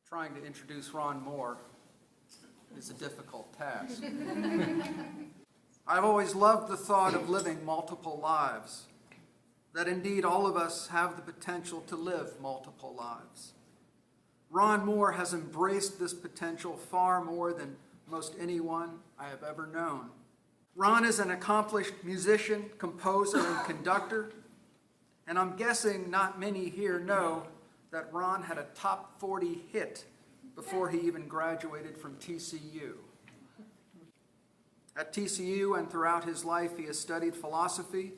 Trying to introduce Ron Moore is a difficult task. I've always loved the thought of living multiple lives, that indeed all of us have the potential to live multiple lives. Ron Moore has embraced this potential far more than most anyone I have ever known. Ron is an accomplished musician, composer, and conductor, and I'm guessing not many here know that Ron had a top 40 hit before he even graduated from TCU. At TCU and throughout his life, he has studied philosophy,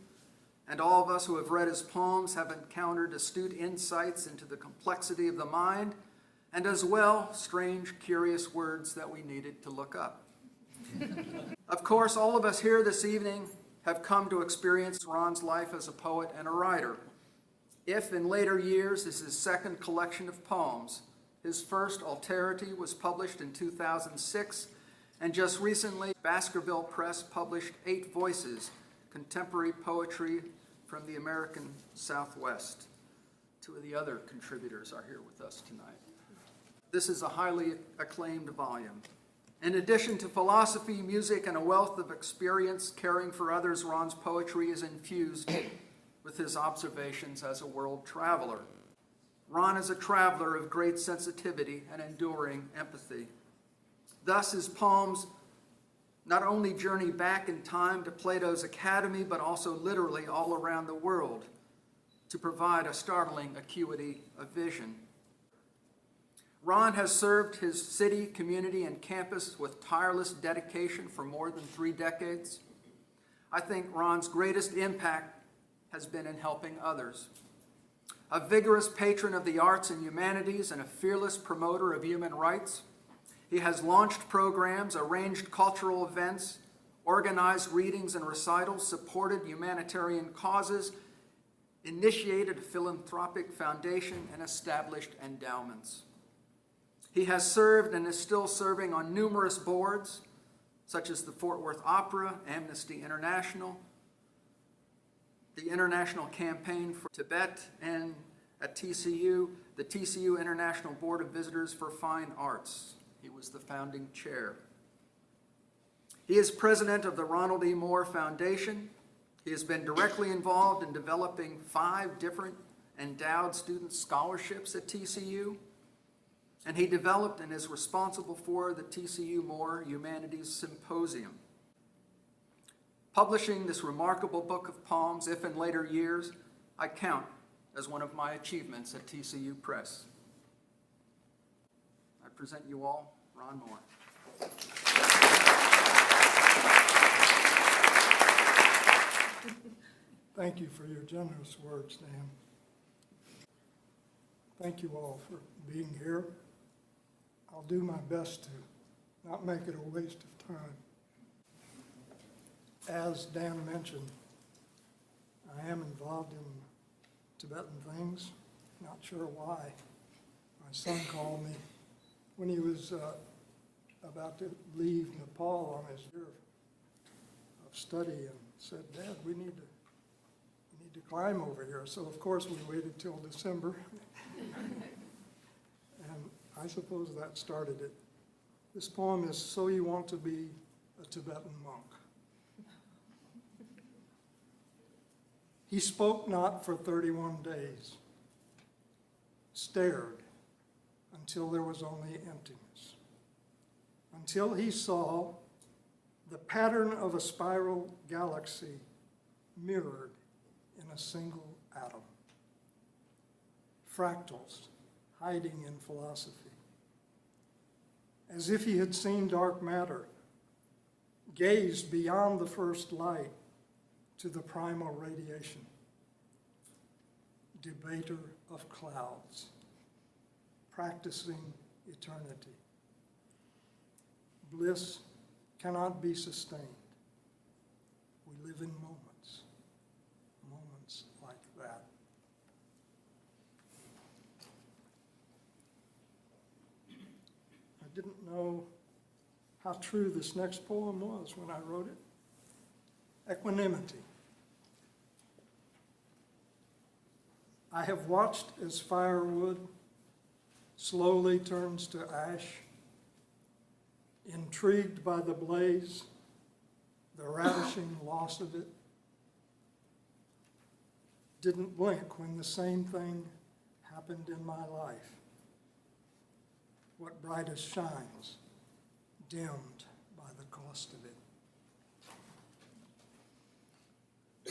and all of us who have read his poems have encountered astute insights into the complexity of the mind, and as well, strange, curious words that we needed to look up. Of course, all of us here this evening have come to experience Ron's life as a poet and a writer. If in later years is his second collection of poems, his first, Alterity, was published in 2006, and just recently, Baskerville Press published 8 Voices, contemporary poetry from the American Southwest. 2 of the other contributors are here with us tonight. This is a highly acclaimed volume. In addition to philosophy, music, and a wealth of experience caring for others, Ron's poetry is infused with his observations as a world traveler. Ron is a traveler of great sensitivity and enduring empathy. Thus, his poems not only journey back in time to Plato's Academy, but also literally all around the world to provide a startling acuity of vision. Ron has served his city, community, and campus with tireless dedication for more than 3 decades. I think Ron's greatest impact has been in helping others. A vigorous patron of the arts and humanities and a fearless promoter of human rights, he has launched programs, arranged cultural events, organized readings and recitals, supported humanitarian causes, initiated a philanthropic foundation, and established endowments. He has served and is still serving on numerous boards, such as the Fort Worth Opera, Amnesty International, the International Campaign for Tibet, and at TCU, the TCU International Board of Visitors for Fine Arts. He was the founding chair. He is president of the Ronald E. Moore Foundation. He has been directly involved in developing 5 different endowed student scholarships at TCU, and he developed and is responsible for the TCU Moore Humanities Symposium. Publishing this remarkable book of poems, if in later years, I count as one of my achievements at TCU Press. I present you all Ron Moore. Thank you for your generous words, Dan. Thank you all for being here. I'll do my best to not make it a waste of time. As Dan mentioned, I am involved in Tibetan things. Not sure why. My son called me when he was about to leave Nepal on his year of study and said, "Dad, we need to climb over here." So of course we waited till December. And I suppose that started it. This poem is So You Want to Be a Tibetan Monk. He spoke not for 31 days, stared until there was only emptiness, until he saw the pattern of a spiral galaxy mirrored in a single atom. Fractals hiding in philosophy. As if he had seen dark matter, gazed beyond the first light to the primal radiation. Debater of clouds, practicing eternity. Bliss cannot be sustained. We live in moments like that. I didn't know how true this next poem was when I wrote it. Equanimity. I have watched as firewood slowly turns to ash, intrigued by the blaze, the ravishing loss of it. Didn't blink when the same thing happened in my life. What brightest shines, dimmed by the cost of it.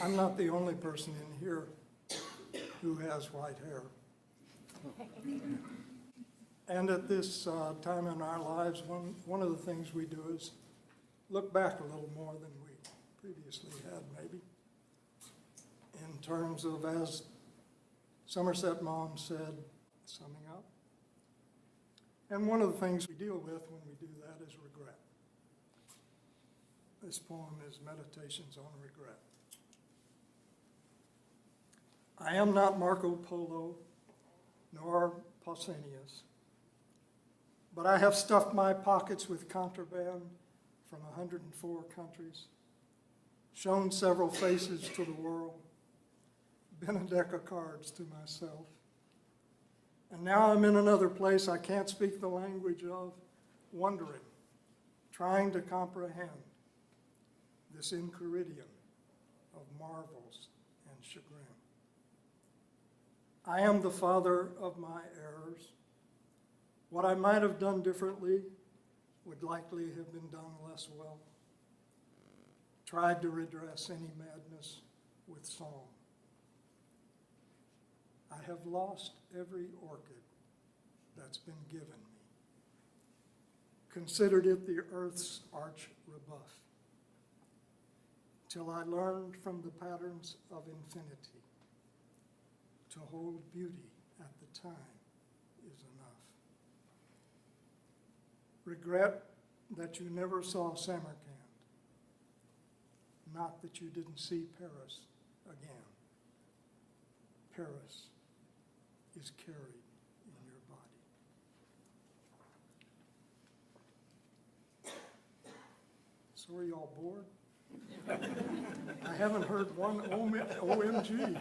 I'm not the only person in here who has white hair. And at this time in our lives, one of the things we do is look back a little more than we previously had, maybe. In terms of, as Somerset Mom said, summing up. And one of the things we deal with when we do that is regret. This poem is Meditations on Regret. I am not Marco Polo, nor Pausanias, but I have stuffed my pockets with contraband from 104 countries, shown several faces to the world, been a deck of cards to myself. And now I'm in another place I can't speak the language of, wondering, trying to comprehend this enchiridion of marvels and chagrin. I am the father of my errors. What I might have done differently would likely have been done less well. Tried to redress any madness with song. I have lost every orchid that's been given me. Considered it the earth's arch rebuff, till I learned from the patterns of infinity to hold beauty at the time is enough. Regret that you never saw Samarkand, not that you didn't see Paris again. Paris is carried in your body. So are y'all bored? I haven't heard one OMG.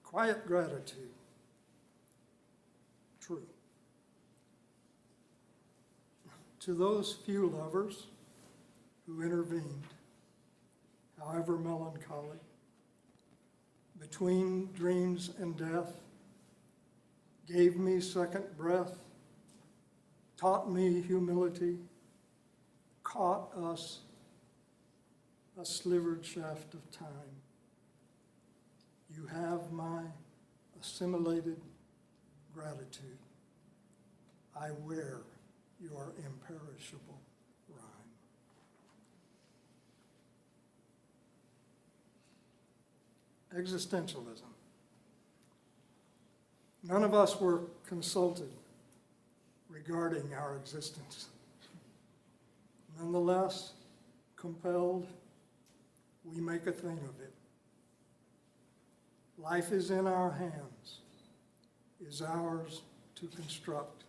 Quiet gratitude. True. To those few lovers who intervened, however melancholy, between dreams and death, gave me second breath, taught me humility, caught us a slivered shaft of time. You have my assimilated gratitude. I wear your imperishable rhyme. Existentialism. None of us were consulted regarding our existence. Nonetheless, compelled, we make a thing of it. Life is in our hands, is ours to construct,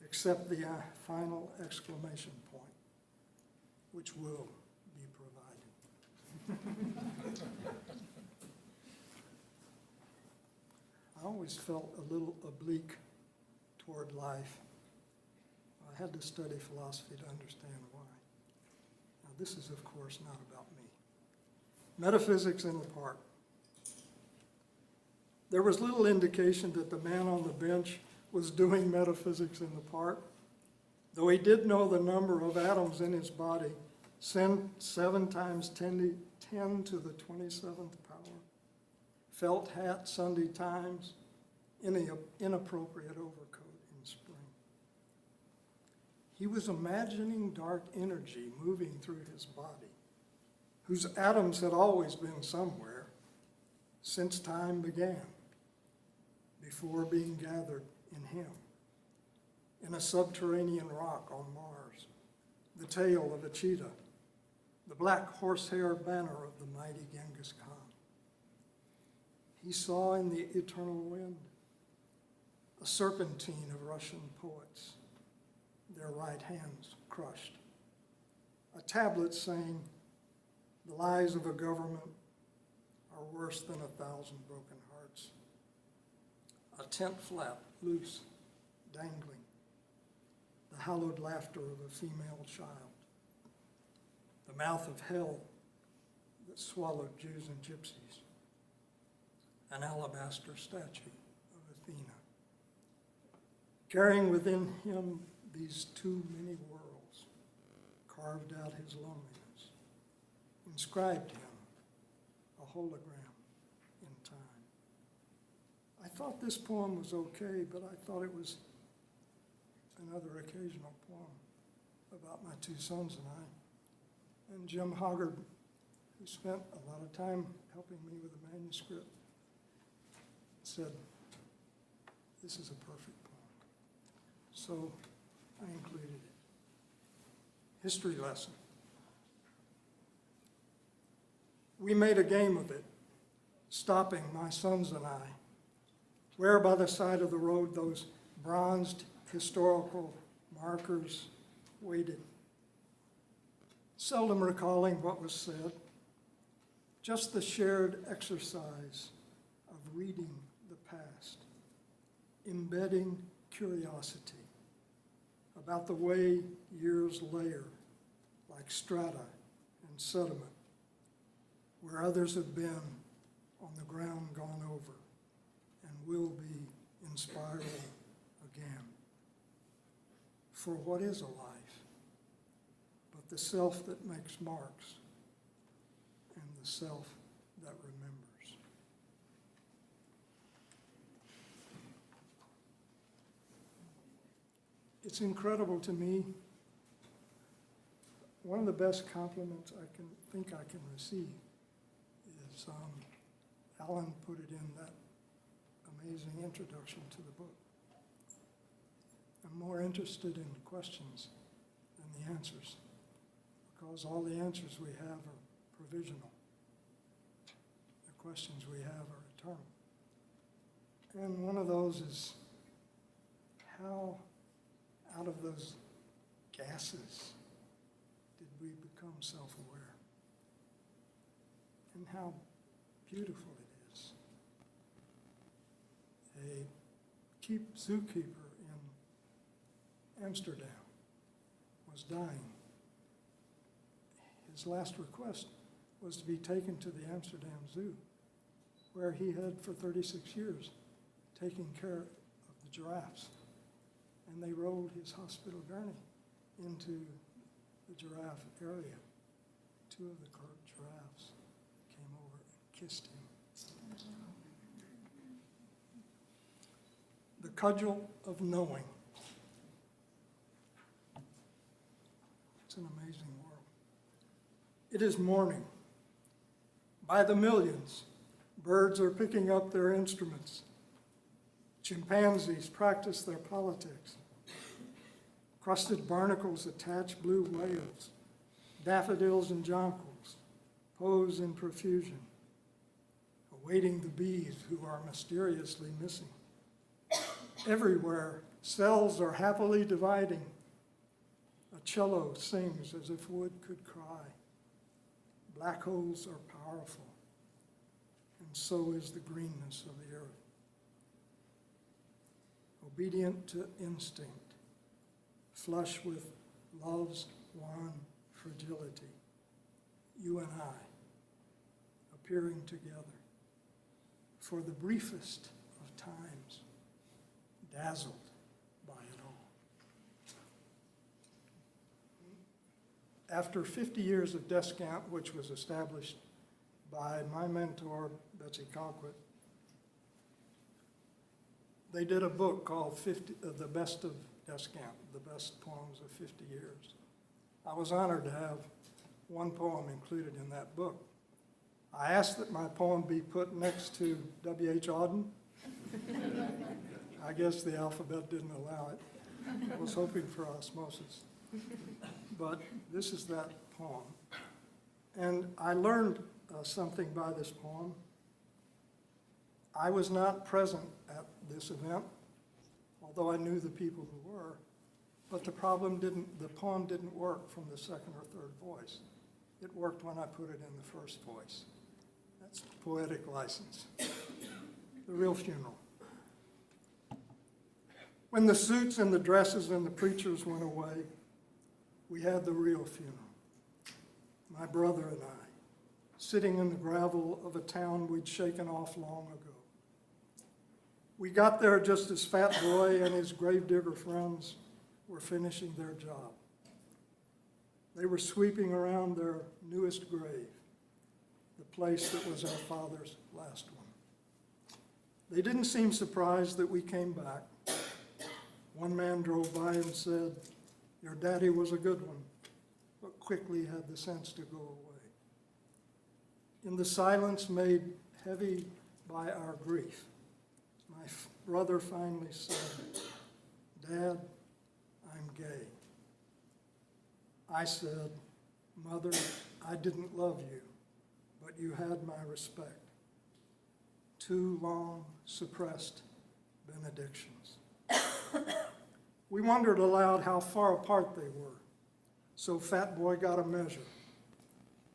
except the final exclamation point, which will be provided. I always felt a little oblique toward life. I had to study philosophy to understand why. Now, this is, of course, not about me. Metaphysics in the park. There was little indication that the man on the bench was doing metaphysics in the park, though he did know the number of atoms in his body, 7 times 10 to the 27th power, felt hat Sunday times, inappropriate overcoat in spring. He was imagining dark energy moving through his body, whose atoms had always been somewhere since time began, before being gathered in him, in a subterranean rock on Mars, the tail of a cheetah, the black horsehair banner of the mighty Genghis Khan. He saw in the eternal wind a serpentine of Russian poets, their right hands crushed, a tablet saying, "The lies of a government are worse than 1,000 broken hearts. A tent flap, loose, dangling, the hallowed laughter of a female child, the mouth of hell that swallowed Jews and gypsies, an alabaster statue of Athena, carrying within him these too many worlds, carved out his loneliness, inscribed him, a hologram in time. I thought this poem was okay, but I thought it was another occasional poem about my two sons and I. And Jim Hoggard, who spent a lot of time helping me with the manuscript, said, this is a perfect poem. So I included it. History lesson. We made a game of it, stopping, my sons and I, where by the side of the road those bronzed historical markers waited, seldom recalling what was said, just the shared exercise of reading the past, embedding curiosity about the way years layer like strata and sediment, where others have been on the ground gone over and will be in spiral again. For what is a life but the self that makes marks and the self that remembers? It's incredible to me. One of the best compliments I can receive is Alan put it in that amazing introduction to the book. I'm more interested in the questions than the answers, because all the answers we have are provisional. The questions we have are eternal. And one of those is, how out of those gases did we become self-aware? And how beautiful it is. A zookeeper in Amsterdam was dying. His last request was to be taken to the Amsterdam Zoo, where he had for 36 years taken care of the giraffes. And they rolled his hospital gurney into the giraffe area. Two of the giraffes came over and kissed him. The cudgel of knowing. It's an amazing world. It is morning. By the millions, birds are picking up their instruments. Chimpanzees practice their politics. Crusted barnacles attach blue whales. Daffodils and jonquils pose in profusion, awaiting the bees who are mysteriously missing. Everywhere, cells are happily dividing. A cello sings as if wood could cry. Black holes are powerful, and so is the greenness of the earth. Obedient to instinct, flush with love's wan fragility, you and I, appearing together for the briefest of times, dazzled by it all. After 50 years of desk camp, which was established by my mentor, Betsy Colquitt, they did a book called The Best of Desk Camp, the best poems of 50 years. I was honored to have one poem included in that book. I asked that my poem be put next to W.H. Auden. I guess the alphabet didn't allow it. I was hoping for osmosis. But this is that poem. And I learned something by this poem. I was not present at this event, although I knew the people who were, but the poem didn't work from the second or third voice. It worked when I put it in the first voice. That's poetic license. The real funeral. When the suits and the dresses and the preachers went away, we had the real funeral. My brother and I, sitting in the gravel of a town we'd shaken off long ago. We got there just as Fat Boy and his gravedigger friends were finishing their job. They were sweeping around their newest grave, the place that was our father's last one. They didn't seem surprised that we came back. One man drove by and said, "Your daddy was a good one," but quickly had the sense to go away. In the silence made heavy by our grief, my brother finally said, "Dad, I'm gay." I said, "Mother, I didn't love you, but you had my respect." 2 long, suppressed benedictions. We wondered aloud how far apart they were, so Fat Boy got a measure,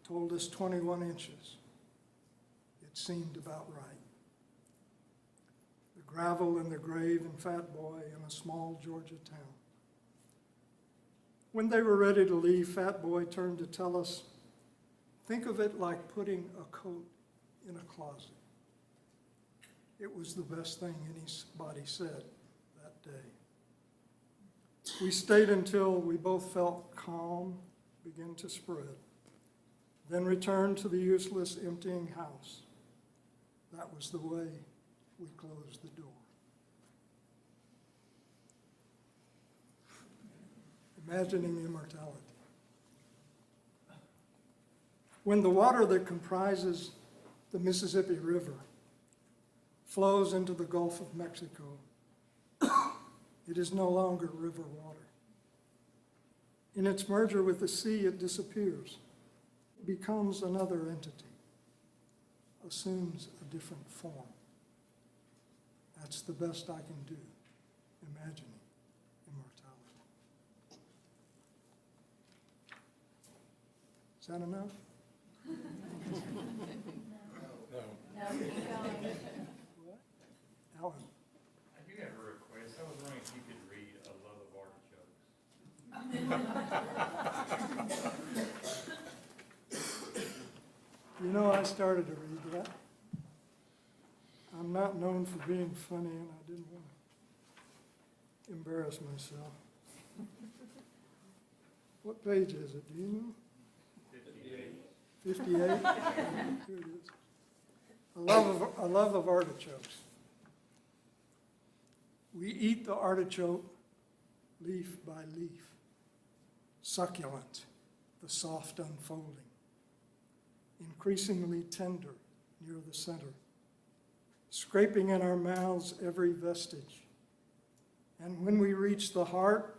told us 21 inches. It seemed about right. The gravel and the grave and Fat Boy in a small Georgia town. When they were ready to leave, Fat Boy turned to tell us, "Think of it like putting a coat in a closet." It was the best thing anybody said that day. We stayed until we both felt calm begin to spread, then returned to the useless, emptying house. That was the way we closed the door. Imagining immortality. When the water that comprises the Mississippi River flows into the Gulf of Mexico, it is no longer river water. In its merger with the sea, it disappears, becomes another entity, assumes a different form. That's the best I can do, imagining immortality. Is that enough? No. What? Alan? I do have a request. I was wondering if you could read A Love of Artichokes. You know, I started to read that. I'm not known for being funny, and I didn't want to embarrass myself. What page is it? Do you know? 58. 58? Here it is. A love of artichokes. We eat the artichoke leaf by leaf, succulent, the soft unfolding, increasingly tender near the center, scraping in our mouths every vestige. And when we reach the heart,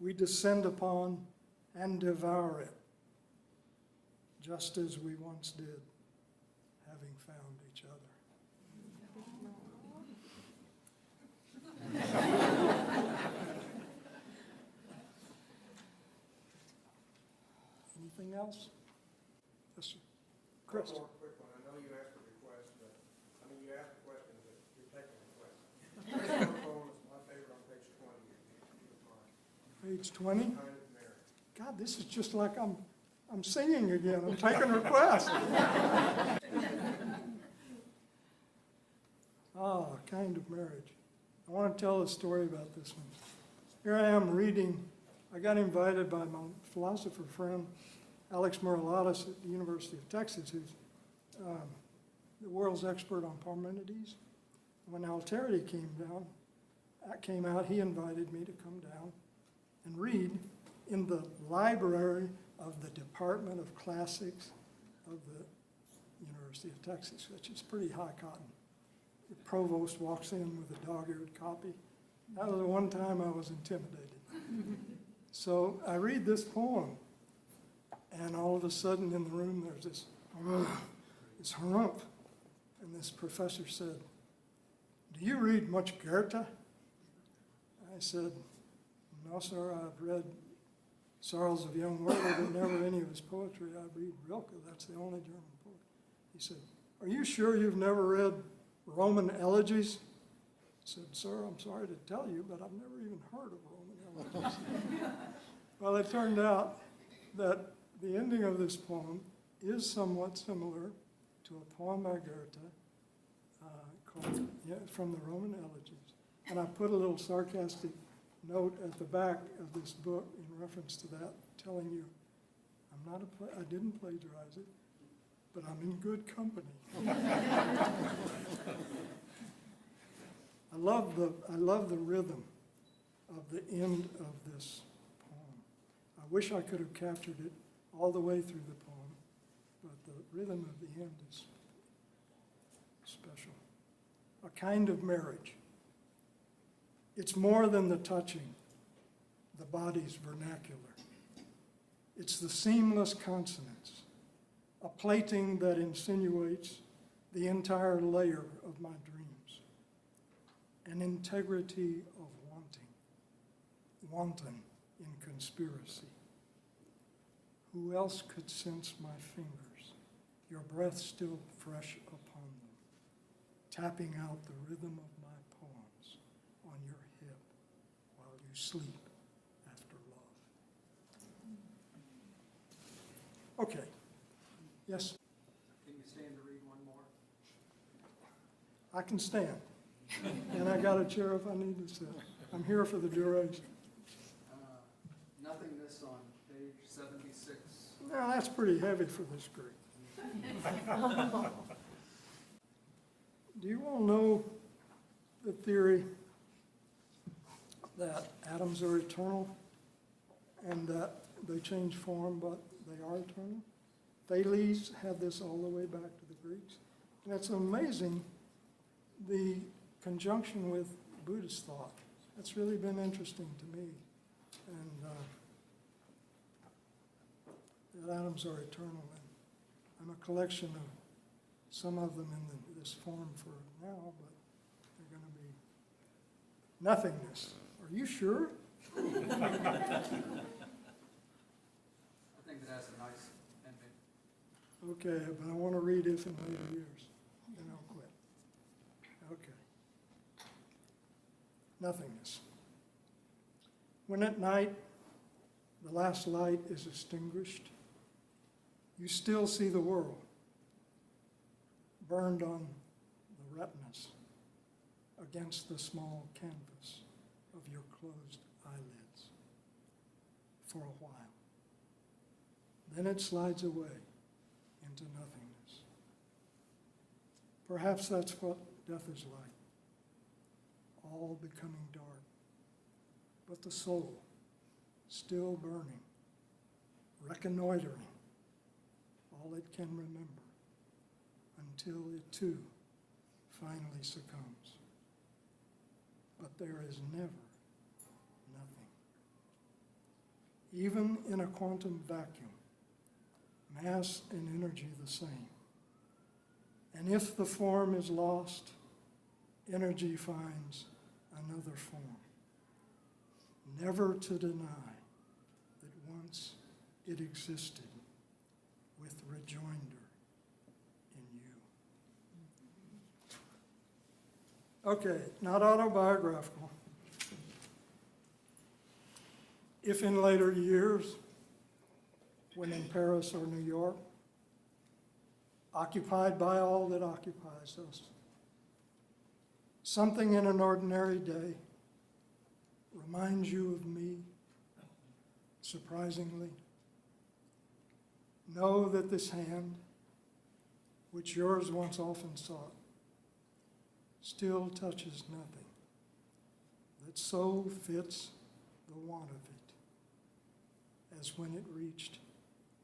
we descend upon and devour it, just as we once did, having found each other. Anything else? Yes, sir. Chris? One more quick one. I know you asked for requests, but, you asked the question, but you're taking a request. This poem is my favorite on page 20. Page 20? Kind of marriage. God, this is just like I'm singing again. I'm taking requests. Kind of marriage. I want to tell a story about this one. Here I am reading. I got invited by my philosopher friend, Alex Muralatis at the University of Texas, who's the world's expert on Parmenides. When Alterity came out, he invited me to come down and read in the library of the Department of Classics of the University of Texas, which is pretty high cotton. The provost walks in with a dog-eared copy. That was the one time I was intimidated. So I read this poem, and all of a sudden in the room there's this harumph. And this professor said, "Do you read much Goethe?" I said, "No, sir, I've read Sorrows of Young Werther, but never any of his poetry. I read Rilke, that's the only German poet." He said, "Are you sure you've never read Roman elegies?" I said, "Sir, I'm sorry to tell you, but I've never even heard of Roman elegies." Well, it turned out that the ending of this poem is somewhat similar to a poem by Goethe called, from the Roman elegies. And I put a little sarcastic note at the back of this book in reference to that, telling you I didn't plagiarize it, but I'm in good company. I love the rhythm of the end of this poem. I wish I could have captured it all the way through the poem, but the rhythm of the end is special. A kind of marriage. It's more than the touching, the body's vernacular. It's the seamless consonants, a plating that insinuates the entire layer of my dreams, an integrity of wanton in conspiracy. Who else could sense my fingers, your breath still fresh upon them, tapping out the rhythm of my poems on your hip while you sleep after love. Okay. Yes, Can you stand to read one more? I can stand. And I got a chair if I need to sit. I'm here for the duration. Nothingness on page 76. Now, that's pretty heavy for this group. Do you all know the theory that atoms are eternal and that they change form, but they are eternal? Thales had this all the way back to the Greeks. And it's amazing, the conjunction with Buddhist thought. That's really been interesting to me. And that atoms are eternal. And I'm a collection of some of them in this form for now, but they're going to be nothingness. Are you sure? I think it has a nice ending. Okay, but I want to read it in later years, then I'll quit. Okay. Nothingness. When at night the last light is extinguished, you still see the world burned on the retinas against the small canvas of your closed eyelids for a while. Then it slides away into nothingness. Perhaps that's what death is like, all becoming dark, but the soul still burning, reconnoitering all it can remember until it too finally succumbs. But there is never nothing. Even in a quantum vacuum, mass and energy the same. And if the form is lost, energy finds another form. Never to deny that once it existed with rejoinder in you. Okay, not autobiographical. If in later years, when in Paris or New York, occupied by all that occupies us, something in an ordinary day reminds you of me, surprisingly, know that this hand, which yours once often sought, still touches nothing that so fits the want of it as when it reached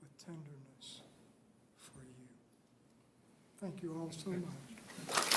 with tenderness for you. Thank you all so much.